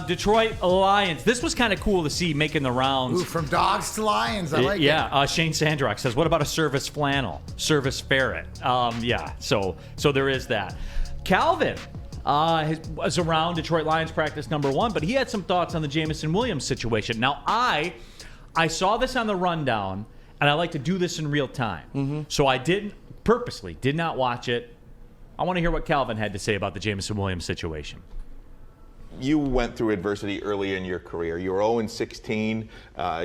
Detroit Lions. This was kind of cool to see making the rounds. Ooh, from dogs to lions. I like it. Yeah, Shane Sandrock says, what about a service flannel? Service ferret. Yeah, so there is that. Calvin was around Detroit Lions practice number 1, but he had some thoughts on the Jameson Williams situation. Now, I saw this on the rundown, and I like to do this in real time. Mm-hmm. So I purposely did not watch it. I want to hear what Calvin had to say about the Jameson Williams situation. You went through adversity early in your career. You were 0-16.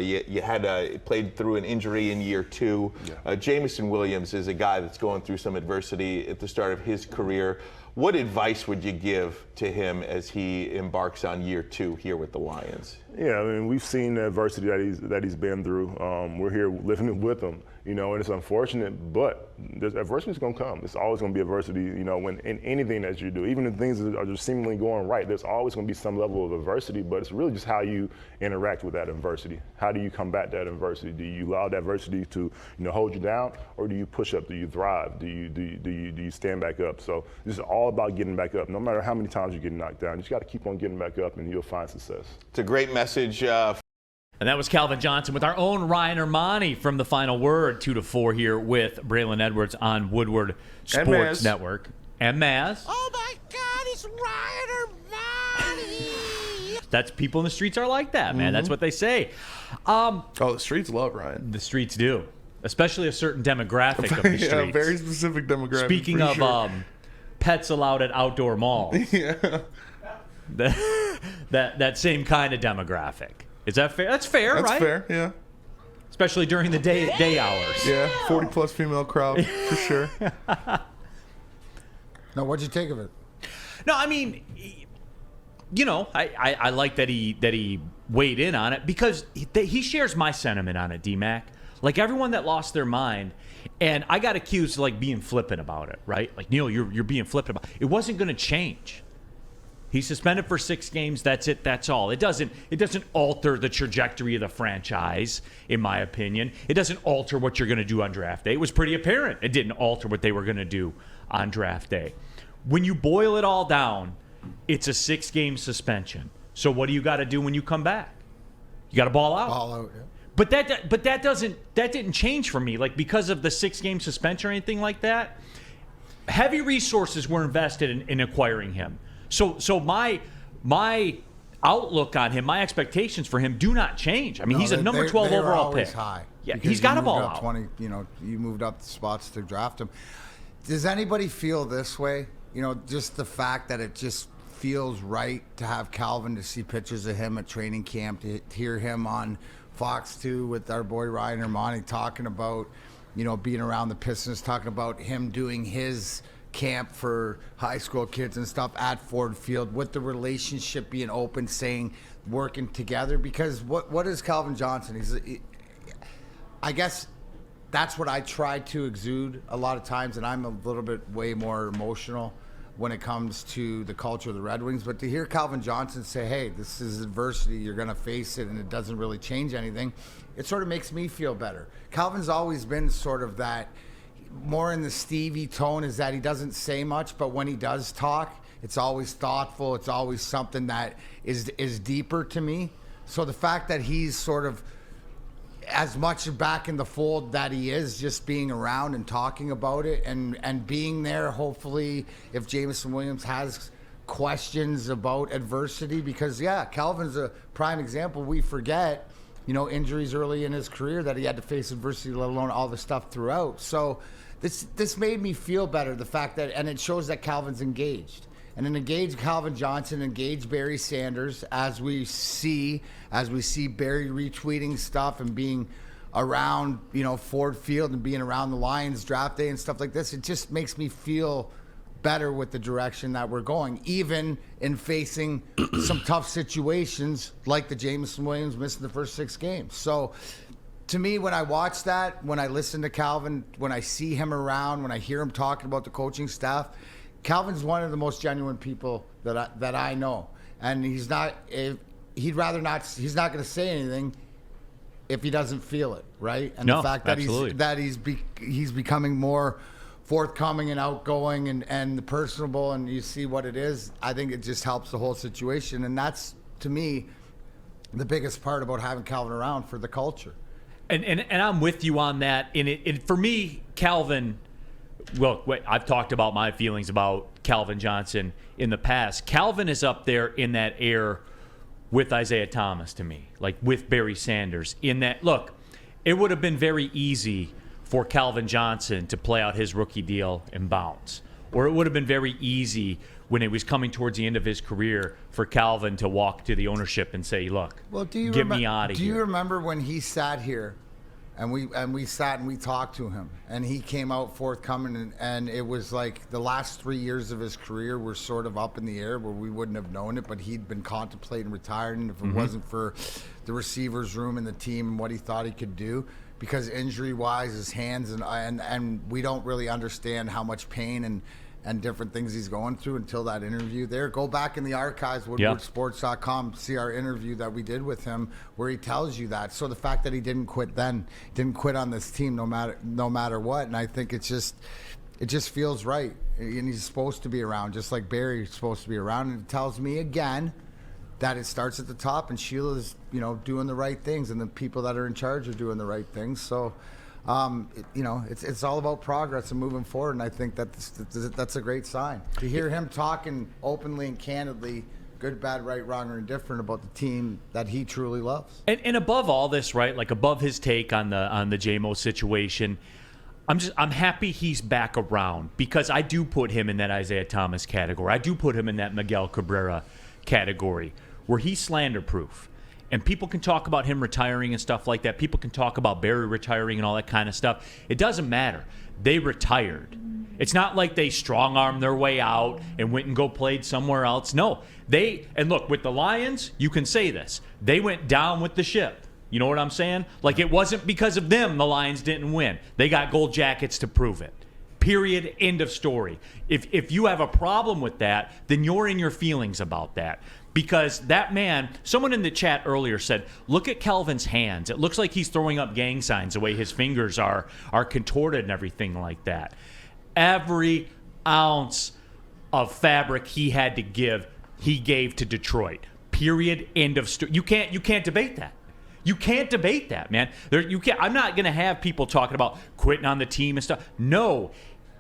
You had played through an injury in year 2. Yeah. Jameson Williams is a guy that's going through some adversity at the start of his career. What advice would you give to him as he embarks on year 2 here with the Lions? Yeah, I mean, we've seen the adversity that he's been through. We're here living with him, and it's unfortunate, but adversity is going to come. It's always going to be adversity, when in anything that you do, even if things are just seemingly going right, there's always going to be some level of adversity, but it's really just how you interact with that adversity. How do you combat that adversity? Do you allow that adversity to, hold you down, or do you push up? Do you thrive? Do you stand back up? So this is all about getting back up. No matter how many times you get knocked down, you just got to keep on getting back up, and you'll find success. It's a great message. And that was Calvin Johnson with our own Ryan Ermanni from The Final Word, 2 to 4 here with Braylon Edwards on Woodward Sports Network. And Maz. Oh my God, it's Ryan Ermanni. That's people in the streets are like that, man. Mm-hmm. That's what they say. The streets love Ryan. The streets do, especially a certain demographic of the streets. Yeah, very specific demographic. Speaking of pets allowed at outdoor malls. Yeah. That same kind of demographic. Is that fair? That's fair, right? That's fair, yeah. Especially during the day hours. Yeah, 40-plus female crowd, for sure. Now, what'd you take of it? No, I mean, I like that he weighed in on it because he shares my sentiment on it, D-Mac. Like, everyone that lost their mind, and I got accused of, being flippant about it, right? Like, Neal, you're being flippant about it. It wasn't going to change. He's suspended for 6 games. That's it. That's all. It doesn't alter the trajectory of the franchise, in my opinion. It doesn't alter what you're going to do on draft day. It was pretty apparent it didn't alter what they were going to do on draft day. When you boil it all down, it's a 6-game suspension. So what do you got to do when you come back? You got to ball out. Ball out, yeah. But that didn't change for me. Like, because of the 6-game suspension or anything like that, heavy resources were invested in acquiring him. So my outlook on him, my expectations for him do not change. I mean, he's a number 12 overall pick. High. Yeah, he's got a ball out. 20, you moved up the spots to draft him. Does anybody feel this way? Just the fact that it just feels right to have Calvin, to see pictures of him at training camp, to hear him on Fox 2 with our boy Ryan Ermanni talking about, being around the Pistons, talking about him doing his camp for high school kids and stuff at Ford Field, with the relationship being open, saying working together. Because what is Calvin Johnson? I guess that's what I try to exude a lot of times, and I'm a little bit way more emotional when it comes to the culture of the Red Wings. But to hear Calvin Johnson say, hey, this is adversity, you're going to face it, and it doesn't really change anything, it sort of makes me feel better. Calvin's always been sort of that, more in the Stevie tone, is that he doesn't say much, but when he does talk, it's always thoughtful. It's always something that is deeper to me. So the fact that he's sort of as much back in the fold that he is, just being around and talking about it and being there, hopefully, if Jameson Williams has questions about adversity, because, yeah, Calvin's a prime example. We forget, injuries early in his career, that he had to face adversity, let alone all the stuff throughout. So this made me feel better, the fact that, and it shows that Calvin's engaged. And an engaged Calvin Johnson, engaged Barry Sanders, as we see Barry retweeting stuff and being around, Ford Field and being around the Lions draft day and stuff like this. It just makes me feel better with the direction that we're going, even in facing some tough situations like the Jameson Williams missing the first 6 games. So to me, when I watch that, when I listen to Calvin, when I see him around, when I hear him talking about the coaching staff, Calvin's one of the most genuine people that I know. And he's not going to say anything if he doesn't feel it, right? And no, the fact that absolutely. he's becoming more forthcoming and outgoing and personable, and you see what it is, I think it just helps the whole situation. And that's, to me the biggest part about having Calvin around for the culture. And I'm with you on that. And for me, Calvin, well, I've talked about my feelings about Calvin Johnson in the past. Calvin is up there in that air with Isaiah Thomas to me, like with Barry Sanders. In that, look, it would have been very easy for Calvin Johnson to play out his rookie deal and bounce. Or it would have been very easy when it was coming towards the end of his career for Calvin to walk to the ownership and say, look, get me out of here. Do you remember when he sat here and we sat and we talked to him and he came out forthcoming and it was like the last 3 years of his career were sort of up in the air where we wouldn't have known it, but he'd been contemplating retiring if it wasn't for the receivers room and the team and what he thought he could do. Because injury-wise, his hands and we don't really understand how much pain and different things he's going through until that interview there. Go back in the archives, woodwardsports.com, see our interview that we did with him where he tells you that. So the fact that he didn't quit then, didn't quit on this team no matter what, and I think it just feels right. And he's supposed to be around, just like Barry's supposed to be around. And it tells me again that it starts at the top, and Sheila's, doing the right things, and the people that are in charge are doing the right things. So, it's all about progress and moving forward, and I think that's a great sign. To hear him talking openly and candidly, good, bad, right, wrong, or indifferent about the team that he truly loves. And above all this, right, like above his take on the JMO situation, I'm happy he's back around because I do put him in that Isaiah Thomas category. I do put him in that Miguel Cabrera category where he's slander-proof. And people can talk about him retiring and stuff like that. People can talk about Barry retiring and all that kind of stuff. It doesn't matter. They retired. It's not like they strong-armed their way out and went and played somewhere else. No. And look, with the Lions, you can say this. They went down with the ship. You know what I'm saying? Like, it wasn't because of them the Lions didn't win. They got gold jackets to prove it. Period. End of story. If you have a problem with that, then you're in your feelings about that. Because that man, someone in the chat earlier said, look at Calvin's hands. It looks like he's throwing up gang signs the way his fingers are contorted and everything like that. Every ounce of fabric he had to give, he gave to Detroit. Period. End of story. You can't debate that. You can't debate that, man. I'm not going to have people talking about quitting on the team and stuff. No,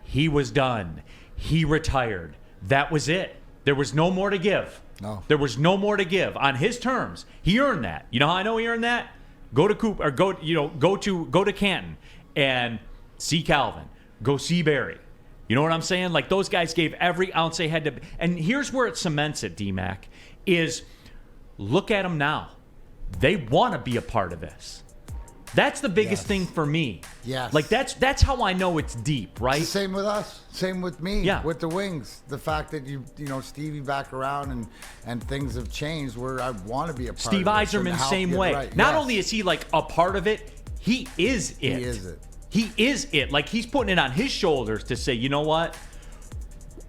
he was done. He retired. That was it. There was no more to give. No. There was no more to give on his terms. He earned that. You know how I know he earned that? Go to Coop or go to Canton and see Calvin. Go see Barry. You know what I'm saying? Like, those guys gave every ounce they had to. And here's where it cements it, D-Mac, is look at them now. They want to be a part of this. That's the biggest thing for me. Yes. Like, that's how I know it's deep, right? It's the same with us. Same with me. Yeah. With the Wings. The fact that Stevie back around and things have changed where I want to be a part Steve of it. Steve Yzerman, same way. Right. Not only is he like a part of it, he is it. He is it. He is it. Like, he's putting it on his shoulders to say, you know what?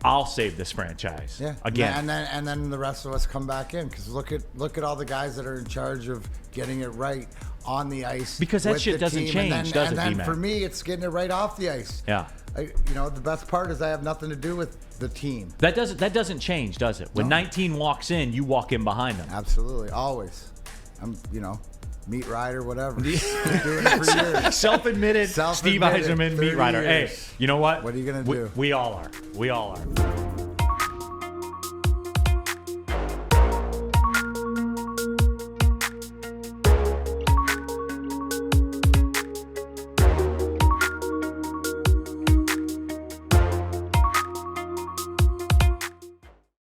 I'll save this franchise. Yeah. Again. And then the rest of us come back in because look at all the guys that are in charge of getting it right on the ice. Because that with shit the doesn't team. change, does it, And then D-Mac? for me, it's getting it right off the ice. Yeah. The best part is I have nothing to do with the team. That doesn't change, does it? When 19 walks in, you walk in behind them. Absolutely, always. I'm, meat rider, whatever. Doing it for years. Self-admitted Steve Yzerman, meat rider. Years. Hey, you know what? What are you gonna do? We all are. We all are.